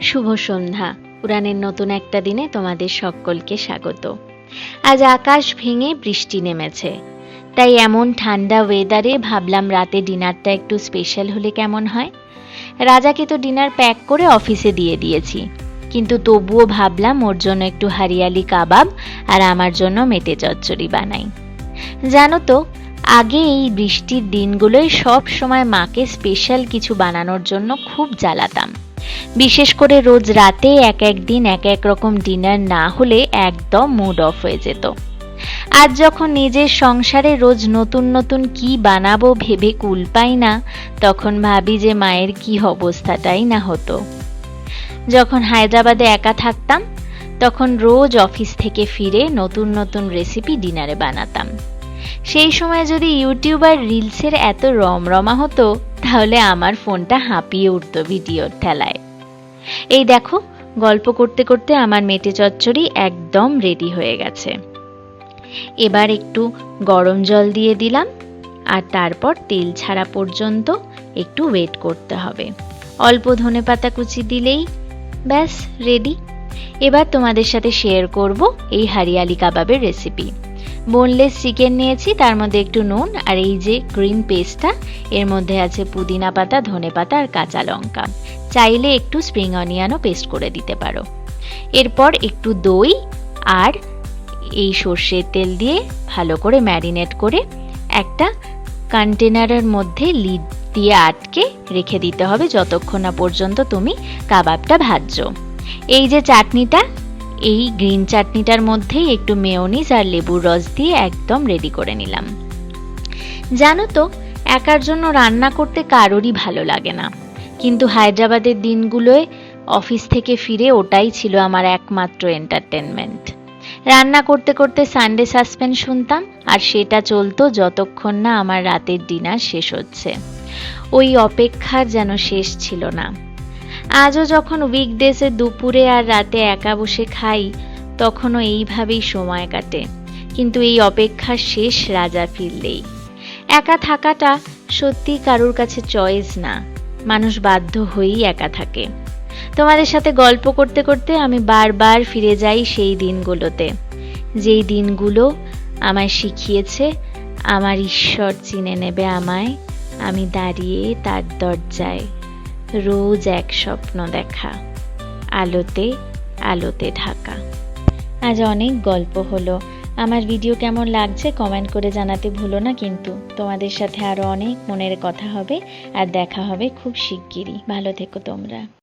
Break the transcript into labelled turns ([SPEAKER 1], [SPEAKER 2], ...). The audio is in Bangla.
[SPEAKER 1] শুভ সন্ধ্যা। পুরাণের নতুন একটা দিনে তোমাদের সকলকে স্বাগত। আজ আকাশ ভেঙে বৃষ্টি নেমেছে, তাই এমন ঠান্ডা ওয়েদারে ভাবলাম রাতে ডিনারটা একটু স্পেশাল হলে কেমন হয়। রাজাকে তো ডিনার প্যাক করে অফিসে দিয়ে দিয়েছি, কিন্তু তবুও ভাবলাম ওর জন্য একটু হারিয়ালি কাবাব আর আমার জন্য মেটে চচ্চড়ি বানাই। জানো তো, আগে এই বৃষ্টির দিনগুলোয় সব সময় মাকে স্পেশাল কিছু বানানোর জন্য খুব জ্বালাতাম। বিশেষ করে রোজ রাতে এক এক দিন এক এক রকম ডিনার না হলে একদম মুড অফ হয়ে যেত। আজ যখন নিজের সংসারে রোজ নতুন নতুন কি বানাবো ভেবে কুল পাই না, তখন ভাবি যে মায়ের কি অবস্থাটাই না হতো। যখন হায়দ্রাবাদে একা থাকতাম, তখন রোজ অফিস থেকে ফিরে নতুন নতুন রেসিপি ডিনারে বানাতাম। সেই সময় যদি ইউটিউব আর রিলসের এত রমরমা হতো, তাহলে আমার ফোনটা হাঁপিয়ে উঠত ভিডিওর ঠেলায়। এই দেখো, গল্প করতে করতে আমার মেটে চচ্চড়ি একদম রেডি হয়ে গেছে। এবার একটু গরম জল দিয়ে দিলাম, আর তারপর তেল ছাড়া পর্যন্ত একটু ওয়েট করতে হবে। অল্প ধনেপাতা কুচি দিলেই ব্যাস রেডি। এবার তোমাদের সাথে শেয়ার করব এই হারিয়ালি কাবাবের রেসিপি। বোনলেস চিকেন নিয়েছি, তার মধ্যে একটু নুন আর এই যে গ্রিন পেস্টটা, এর মধ্যে আছে পুদিনা পাতা, ধনেপাতা আর কাঁচা লঙ্কা। চাইলে একটু স্প্রিং অনিয়নও পেস্ট করে দিতে পারো। এরপর একটু দই আর এই সর্ষের তেল দিয়ে ভালো করে ম্যারিনেট করে একটা কন্টেনারের মধ্যে লিড দিয়ে আটকে রেখে দিতে হবে যতক্ষণ না পর্যন্ত তুমি কাবাবটা ভাজছো। এই যে চাটনিটা, এই গ্রিন চাটনিটার মধ্যেই একটু মেয়োনিজ আর লেবুর রস দিয়ে একদম রেডি করে নিলাম। জানো তো, একার জন্য রান্না করতে কারোরই ভালো লাগে না, কিন্তু হায়দ্রাবাদের দিনগুলোয় অফিস থেকে ফিরে ওটাই ছিল আমার একমাত্র এন্টারটেনমেন্ট। রান্না করতে করতে সানডে সাসপেন্স শুনতাম, আর সেটা চলতো যতক্ষণ না আমার রাতের ডিনার শেষ হচ্ছে। ওই অপেক্ষার যেন শেষ ছিল না। আজও যখন উইকডেসে দুপুরে আর রাতে একা বসে খাই, তখনও এইভাবেই সময় কাটে। কিন্তু এই অপেক্ষার শেষ রাজা ফিরলেই। একা থাকাটা সত্যি কারোর কাছে চয়েস না, মানুষ বাধ্য হয়েই একা থাকে। তোমাদের সাথে গল্প করতে করতে আমি বারবার ফিরে যাই সেই দিনগুলোতে, যেই দিনগুলো আমায় শিখিয়েছে আমার ঈশ্বর চিনে নেবে আমায়। আমি দাঁড়িয়ে তার দরজায়, রোজ এক স্বপ্ন দেখা, আলোতে আলোতে ঢাকা। আজ অনেক গল্প হলো। আমার ভিডিও কেমন লাগছে কমেন্ট করে জানাতে ভুলো না কিন্তু। তোমাদের সাথে আরো অনেক মনের কথা হবে, আর দেখা হবে খুব শিগগিরই। ভালো থেকো তোমরা।